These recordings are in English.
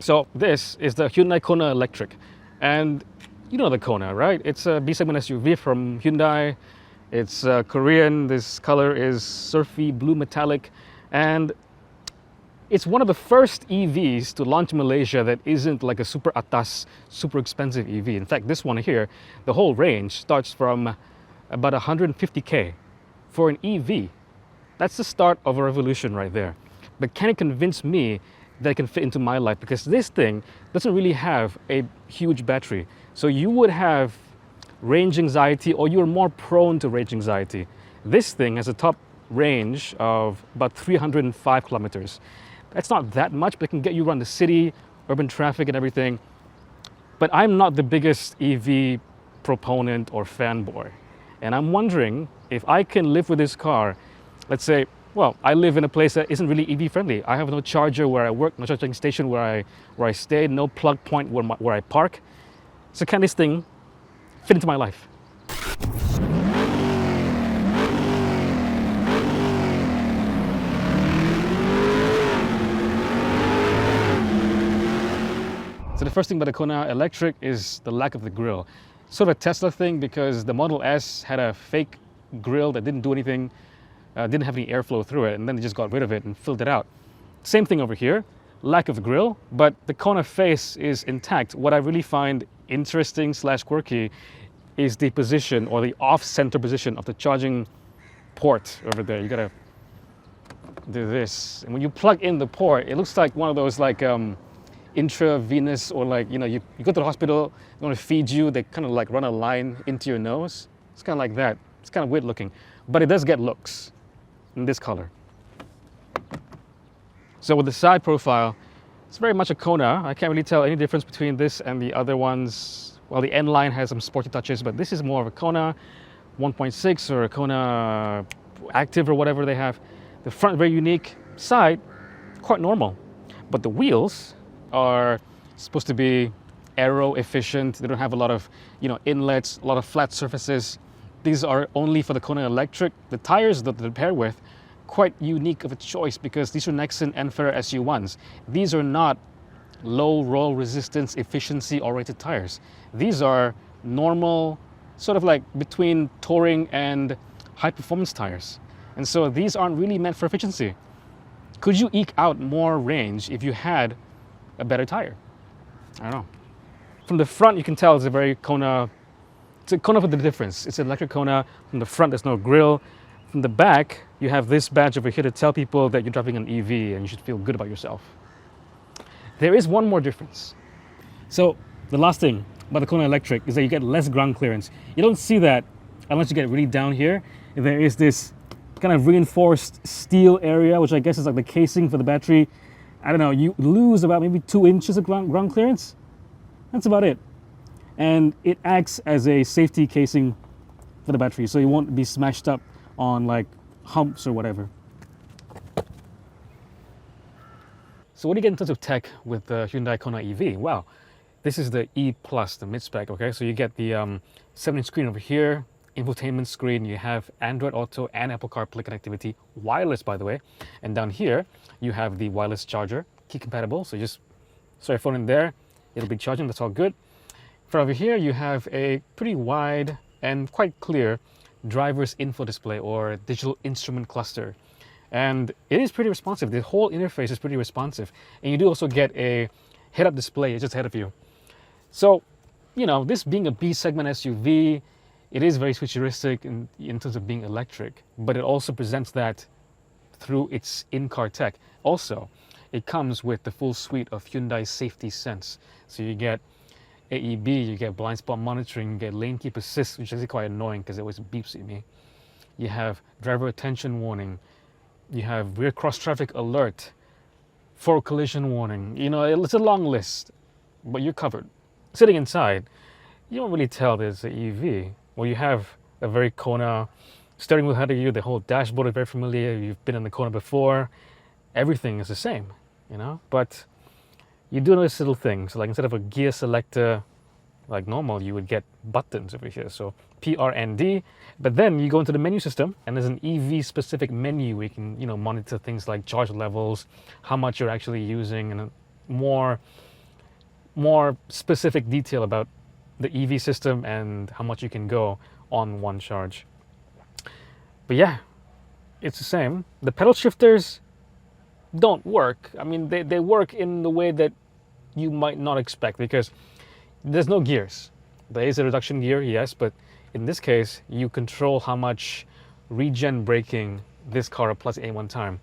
So this is the Hyundai Kona Electric, and you know the Kona, right? It's a B-segment SUV from Hyundai. It's Korean. This color is surfy blue metallic, and it's one of the first EVs to launch in Malaysia that isn't like a super atas, super expensive EV. In fact, this one here, the whole range starts from about 150K for an EV. That's the start of a revolution right there. But can it convince me that it can fit into my life? Because this thing doesn't really have a huge battery. So you would have range anxiety, or you're more prone to range anxiety. This thing has a top range of about 305 kilometers. That's not that much, but it can get you around the city, urban traffic and everything. But I'm not the biggest EV proponent or fanboy. And I'm wondering if I can live with this car. Let's say, well, I live in a place that isn't really EV friendly. I have no charger where I work, no charging station where I stay, no plug point where I park. So can this thing fit into my life? So the first thing about the Kona Electric is the lack of the grille. Sort of a Tesla thing, because the Model S had a fake grille that didn't do anything, didn't have any airflow through it, and then they just got rid of it and filled it out. Same thing over here, lack of grille, but the Kona face is intact. What I really find interesting / quirky is the position, or the off-center position of the charging port over there. You gotta do this, and when you plug in the port, it looks like one of those like intravenous, or like, you know, you go to the hospital, they want to feed you, they kind of like run a line into your nose. It's kind of like that. It's kind of weird looking, but it does get looks in this color. So with the side profile, it's very much a Kona. I can't really tell any difference between this and the other ones. Well, the N line has some sporty touches, but this is more of a Kona 1.6 or a Kona Active or whatever they have. The front very unique, side quite normal, but the wheels are supposed to be aero efficient. They don't have a lot of, you know, inlets, a lot of flat surfaces. These are only for the Kona Electric. The tires that they pair with, quite unique of a choice, because these are Nexen and Ferrer SU1s. These are not low roll resistance, efficiency oriented tires. These are normal, sort of like between touring and high performance tires. And so these aren't really meant for efficiency. Could you eke out more range if you had a better tire? I don't know. From the front, you can tell it's a very Kona. It's a Kona with the difference. It's an electric Kona. From the front, there's no grille. From the back, you have this badge over here to tell people that you're driving an EV and you should feel good about yourself. There is one more difference. So the last thing about the Kona Electric is that you get less ground clearance. You don't see that unless you get really down here. There is this kind of reinforced steel area, which I guess is like the casing for the battery. I don't know, you lose about maybe 2 inches of ground clearance. That's about it. And it acts as a safety casing for the battery, so you won't be smashed up on like humps or whatever. So what do you get in terms of tech with the Hyundai Kona EV? Well, this is the E+, the mid-spec, okay? So you get the 7-inch screen over here, infotainment screen, you have Android Auto and Apple CarPlay connectivity, wireless by the way, and down here you have the wireless charger, key compatible, so you just throw your phone in there, it'll be charging, that's all good. For over here you have a pretty wide and quite clear driver's info display, or digital instrument cluster, and it is pretty responsive. The whole interface is pretty responsive, and you do also get a head-up display just ahead of you. So, you know, this being a B-segment SUV, it is very futuristic in terms of being electric, but it also presents that through its in-car tech. Also, it comes with the full suite of Hyundai Safety Sense. So you get AEB, you get blind spot monitoring, you get lane keep assist, which is quite annoying because it always beeps at me. You have driver attention warning. You have rear cross traffic alert, forward collision warning. You know, it's a long list, but you're covered. Sitting inside, you don't really tell there's an EV. Well, you have a very Kona steering wheel ahead of you. The whole dashboard is very familiar. You've been in the Kona before. Everything is the same, you know. But you do notice little things. Like instead of a gear selector, like normal, you would get buttons over here. So P, R, and D. But then you go into the menu system, and there's an EV-specific menu where you can, you know, monitor things like charge levels, how much you're actually using, and more more specific detail about the EV system and how much you can go on one charge. But yeah, it's the same. The pedal shifters don't work. I mean, they work in the way that you might not expect, because there's no gears. There is a reduction gear, yes, but in this case, you control how much regen braking this car applies at any one time.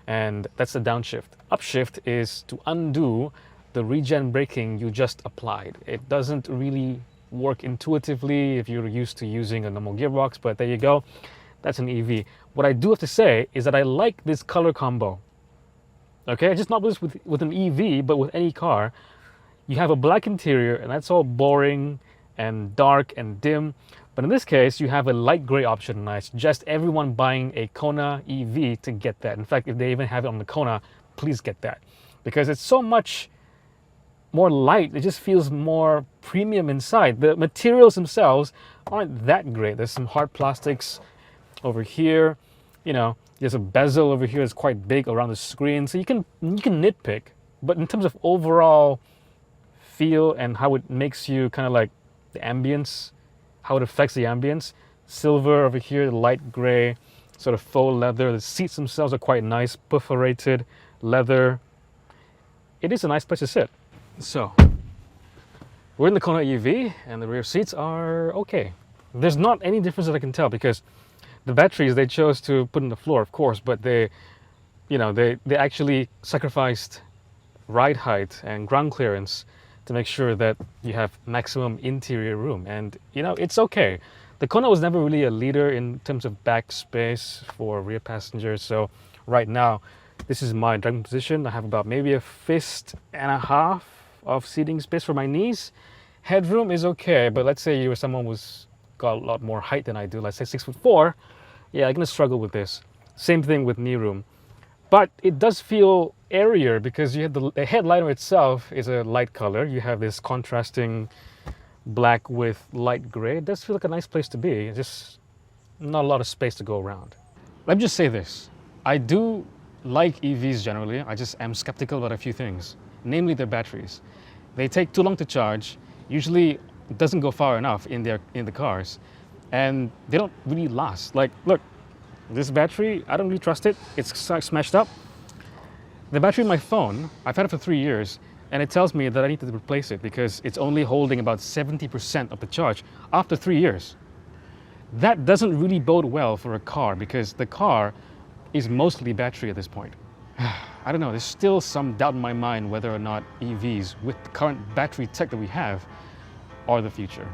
And that's the downshift. Upshift is to undo the regen braking you just applied. It doesn't really work intuitively if you're used to using a normal gearbox, but there you go. That's an EV. What I do have to say is that I like this color combo. Okay, just not with an EV, but with any car. You have a black interior, and that's all boring and dark and dim. But in this case, you have a light gray option, and I suggest everyone buying a Kona EV to get that. In fact, if they even have it on the Kona, please get that. Because it's so much more light, it just feels more premium inside. The materials themselves aren't that great. There's some hard plastics over here, you know, there's a bezel over here that's quite big around the screen, so you can nitpick. But in terms of overall feel and how it makes you kind of like the ambience, how it affects the ambience, silver over here, light gray, sort of faux leather. The seats themselves are quite nice, perforated leather. It is a nice place to sit. So, we're in the Kona EV, and the rear seats are okay. There's not any difference that I can tell, because the batteries they chose to put on the floor, of course, but they actually sacrificed ride height and ground clearance to make sure that you have maximum interior room. And it's okay. The Kona was never really a leader in terms of back space for rear passengers. So right now, this is my driving position. I have about maybe a fist and a half of seating space for my knees. Headroom is okay, but let's say you were someone who's got a lot more height than I do, let's say 6'4", yeah, I'm gonna struggle with this. Same thing with knee room. But it does feel airier because you have the headliner itself is a light color. You have this contrasting black with light gray. It does feel like a nice place to be. Just not a lot of space to go around. Let me just say this. I do like EVs generally. I just am skeptical about a few things, namely their batteries. They take too long to charge. Usually it doesn't go far enough in the cars, and they don't really last. Like, look, this battery, I don't really trust it. It's smashed up. The battery in my phone, I've had it for 3 years, and it tells me that I need to replace it because it's only holding about 70% of the charge after 3 years. That doesn't really bode well for a car, because the car is mostly battery at this point. I don't know, there's still some doubt in my mind whether or not EVs with the current battery tech that we have are the future.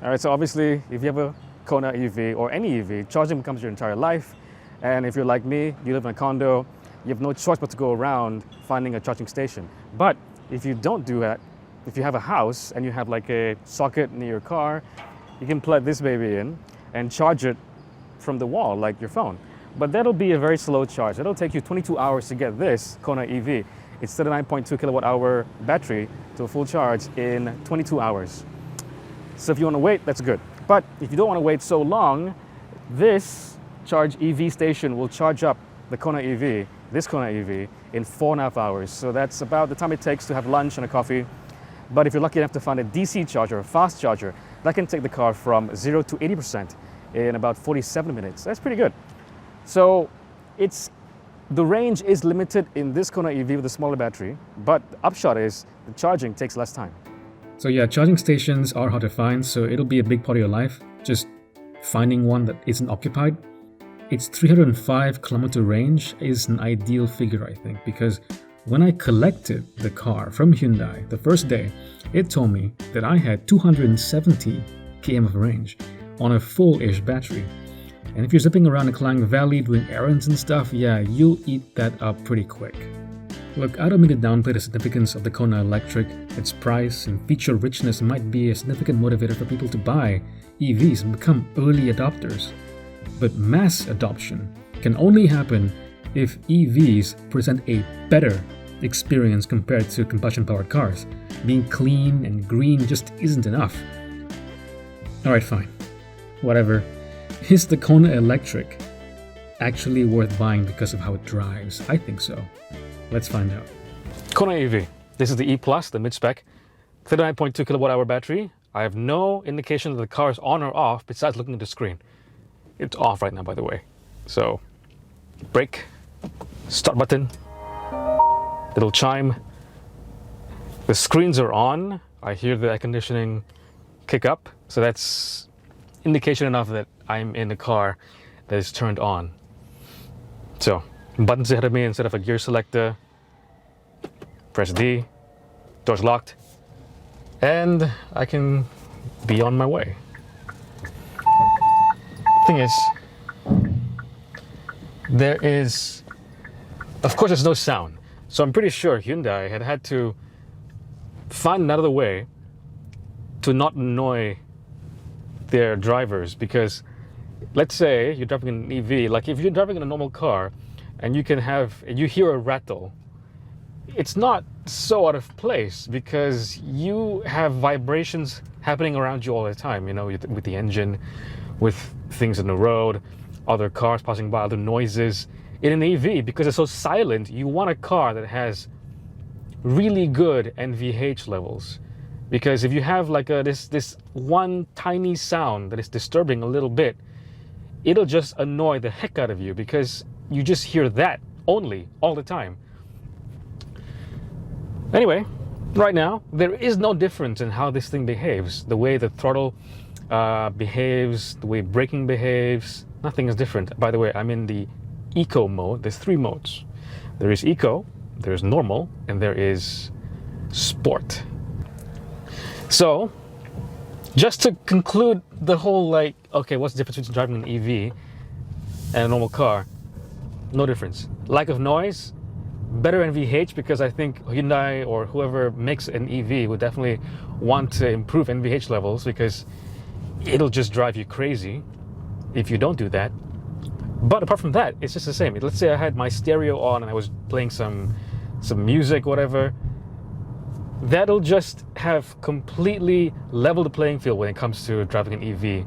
Alright, so obviously, if you have a Kona EV or any EV, charging becomes your entire life. And if you're like me, you live in a condo, you have no choice but to go around finding a charging station. But if you don't do that, if you have a house and you have like a socket near your car, you can plug this baby in and charge it from the wall like your phone. But that'll be a very slow charge. It'll take you 22 hours to get this Kona EV. It's 39.2 kilowatt hour battery to a full charge in 22 hours. So if you want to wait, that's good. But if you don't want to wait so long, this Charge EV station will charge up the Kona EV, this Kona EV, in 4.5 hours. So that's about the time it takes to have lunch and a coffee. But if you're lucky enough to find a DC charger, a fast charger, that can take the car from 0 to 80% in about 47 minutes. That's pretty good. So the range is limited in this Kona EV with a smaller battery, but the upshot is the charging takes less time. So yeah, charging stations are hard to find, so it'll be a big part of your life, just finding one that isn't occupied. Its 305 kilometer range is an ideal figure, I think, because when I collected the car from Hyundai the first day, it told me that I had 270 km of range on a full-ish battery. And if you're zipping around the Klang Valley doing errands and stuff, yeah, you'll eat that up pretty quick. Look, I don't mean to downplay the significance of the Kona Electric. Its price and feature richness might be a significant motivator for people to buy EVs and become early adopters. But mass adoption can only happen if EVs present a better experience compared to combustion-powered cars. Being clean and green just isn't enough. Alright, fine. Whatever. Is the Kona Electric actually worth buying because of how it drives? I think so. Let's find out. Kona EV. This is the E+, the mid-spec. 39.2 kilowatt-hour battery. I have no indication that the car is on or off besides looking at the screen. It's off right now, by the way. So, brake, start button, little chime. The screens are on. I hear the air conditioning kick up. So that's indication enough that I'm in a car that is turned on. So, buttons ahead of me instead of a gear selector. Press D, doors locked, and I can be on my way. Thing is, of course, there's no sound. So I'm pretty sure Hyundai had to find another way to not annoy their drivers, because let's say you're driving an EV, like if you're driving in a normal car and you hear a rattle, it's not so out of place because you have vibrations happening around you all the time, with the engine, with things in the road, other cars passing by, other noises. In an EV, because it's so silent, you want a car that has really good NVH levels. Because if you have like this one tiny sound that is disturbing a little bit, it'll just annoy the heck out of you because you just hear that only all the time. Anyway, right now, there is no difference in how this thing behaves. The way the throttle behaves, the way braking behaves, nothing is different. By the way, I'm in the Eco mode. There's 3 modes. There is Eco, there's Normal, and there is Sport. So, just to conclude the whole okay, what's the difference between driving an EV and a normal car? No difference. Lack of noise, better NVH, because I think Hyundai or whoever makes an EV would definitely want to improve NVH levels, because it'll just drive you crazy if you don't do that. But apart from that, it's just the same. Let's say I had my stereo on and I was playing some music, whatever. That'll just have completely leveled the playing field when it comes to driving an EV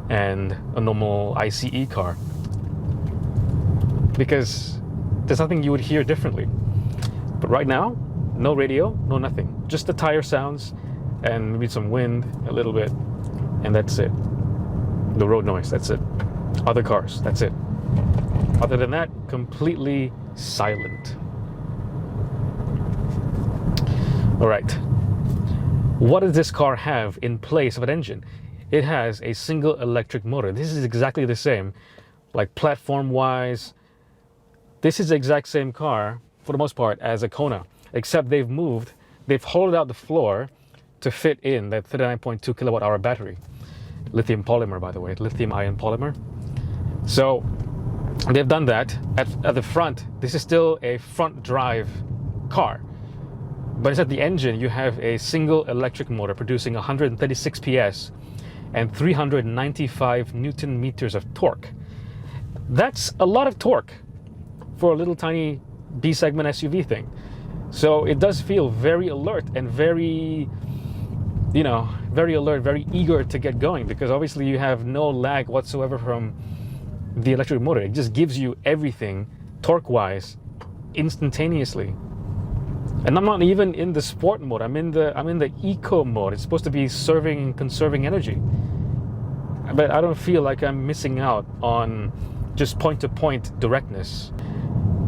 and a normal ICE car. Because there's nothing you would hear differently. But right now, no radio, no nothing. Just the tire sounds and maybe some wind a little bit. And that's it. The road noise, that's it. Other cars, that's it. Other than that, completely silent. All right. What does this car have in place of an engine? It has a single electric motor. This is exactly the same, like platform-wise. This is the exact same car, for the most part, as a Kona, except they've hollowed out the floor to fit in that 39.2 kilowatt-hour battery. Lithium polymer, by the way, lithium-ion polymer. So they've done that. At the front, this is still a front drive car. But instead of the engine, you have a single electric motor producing 136 PS and 395 Newton meters of torque. That's a lot of torque for a little tiny B-segment SUV thing. So it does feel very alert and very alert, very eager to get going, because obviously you have no lag whatsoever from the electric motor. It just gives you everything torque-wise instantaneously. And I'm not even in the sport mode. I'm in the eco mode. It's supposed to be serving and conserving energy. But I don't feel like I'm missing out on just point-to-point directness.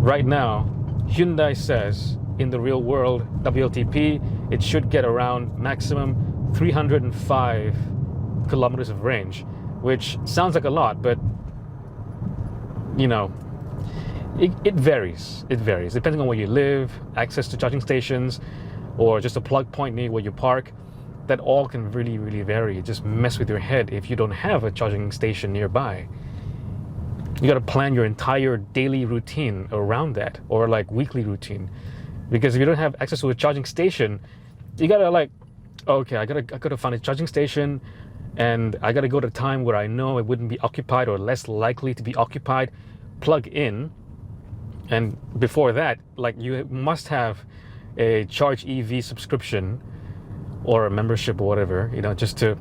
Right now, Hyundai says in the real world, WLTP, it should get around maximum 305 kilometers of range, which sounds like a lot, but it varies. It varies depending on where you live, access to charging stations, or just a plug point near where you park. That all can really, really vary. Just mess with your head if you don't have a charging station nearby. You got to plan your entire daily routine around that, or like weekly routine, because if you don't have access to a charging station, you gotta okay, I gotta find a charging station and I got to go to a time where I know it wouldn't be occupied or less likely to be occupied, plug in. And before that, like, you must have a Charge EV subscription or a membership or whatever, just to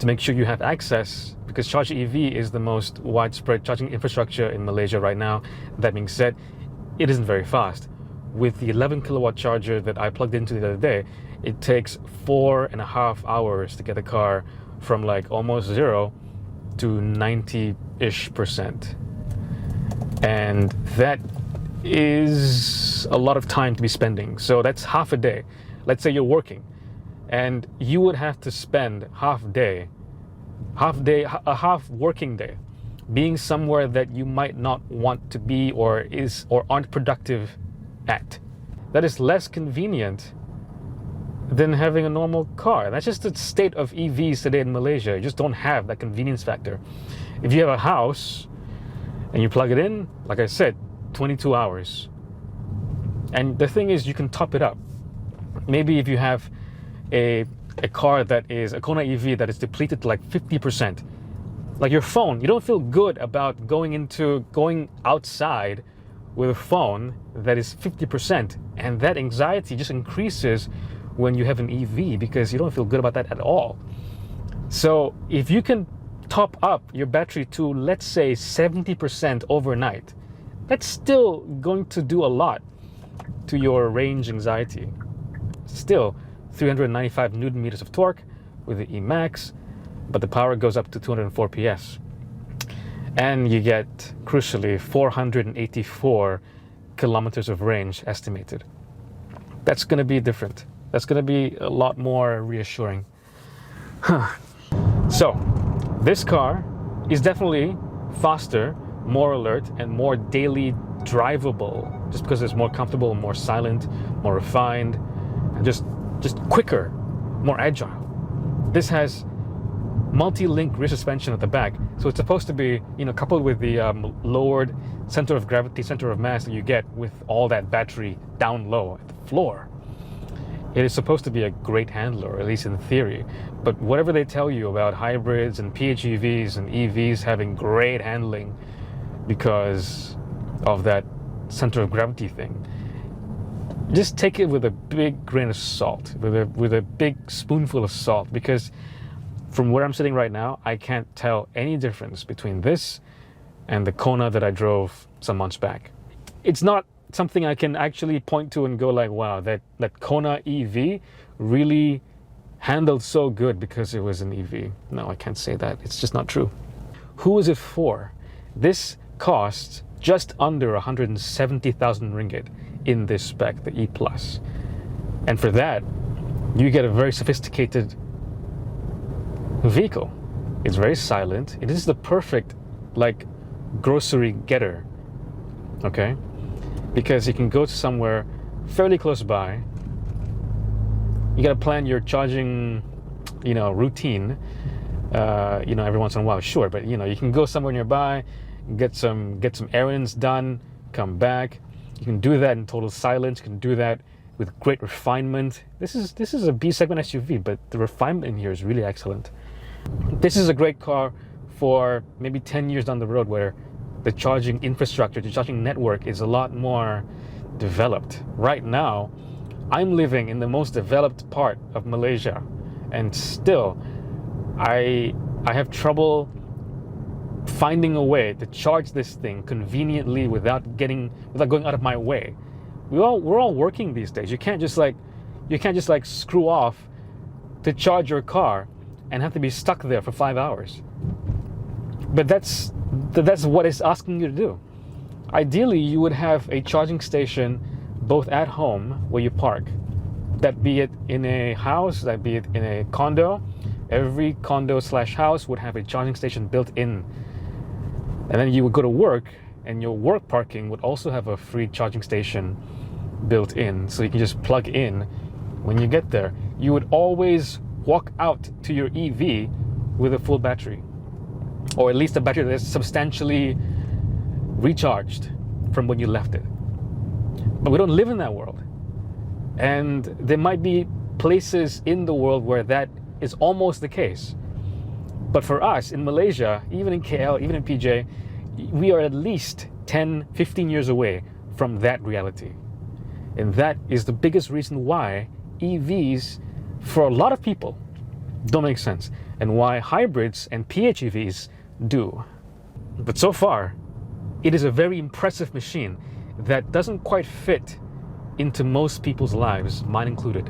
make sure you have access, because Charge EV is the most widespread charging infrastructure in Malaysia right now. That being said, it isn't very fast. With the 11 kilowatt charger that I plugged into the other day, it takes 4.5 hours to get the car from like almost 0 to 90-ish%. And that is a lot of time to be spending. So that's half a day. Let's say you're working, and you would have to spend a half working day being somewhere that you might not want to be or aren't productive at. That is less convenient than having a normal car. That's just the state of EVs today in Malaysia. You just don't have that convenience factor. If you have a house and you plug it in, like I said, 22 hours. And the thing is, you can top it up. Maybe if you have a car that is a Kona EV that is depleted to like 50%, like your phone, you don't feel good about going outside with a phone that is 50%, and that anxiety just increases when you have an EV, because you don't feel good about that at all. So if you can top up your battery to, let's say, 70% overnight, that's still going to do a lot to your range anxiety. Still 395 newton meters of torque with the E-Max, but the power goes up to 204 PS. And you get, crucially, 484 kilometers of range estimated. That's going to be different. That's going to be a lot more reassuring. So, this car is definitely faster, more alert, and more daily drivable, just because it's more comfortable, more silent, more refined, and just quicker, more agile. This has multi-link rear suspension at the back, so it's supposed to be, coupled with the lowered center of gravity, center of mass that you get with all that battery down low at the floor. It is supposed to be a great handler, at least in theory. But whatever they tell you about hybrids and PHEVs and EVs having great handling because of that center of gravity thing, just take it with a big grain of salt, with a big spoonful of salt, because from where I'm sitting right now, I can't tell any difference between this and the Kona that I drove some months back. It's not something I can actually point to and go like, wow, that Kona EV really handled so good because it was an EV. No, I can't say that. It's just not true. Who is it for? This costs just under 170,000 ringgit in this spec, the E+. And for that, you get a very sophisticated vehicle. It's very silent. It is the perfect, like, grocery getter, okay? Because you can go to somewhere fairly close by. You gotta plan your charging, routine, every once in a while, sure, but you can go somewhere nearby, get some errands done, come back. You can do that in total silence. You can do that with great refinement. This is a B segment SUV, but the refinement in here is really excellent. This is a great car for maybe 10 years down the road, where the charging infrastructure, the charging network is a lot more developed. Right now, I'm living in the most developed part of Malaysia, and still I have trouble finding a way to charge this thing conveniently without going out of my way. We're all working these days. You can't just screw off to charge your car and have to be stuck there for 5 hours. But that's what it's asking you to do. Ideally, you would have a charging station both at home where you park, that be it in a house, that be it in a condo. Every condo/house would have a charging station built in. And then you would go to work, and your work parking would also have a free charging station built in, so you can just plug in when you get there. You would always walk out to your EV with a full battery, or at least a battery that is substantially recharged from when you left it. But we don't live in that world. And there might be places in the world where that is almost the case. But for us in Malaysia, even in KL, even in PJ, we are at least 10, 15 years away from that reality. And that is the biggest reason why EVs, for a lot of people, don't make sense, and why hybrids and PHEVs do. But so far, it is a very impressive machine that doesn't quite fit into most people's lives, mine included.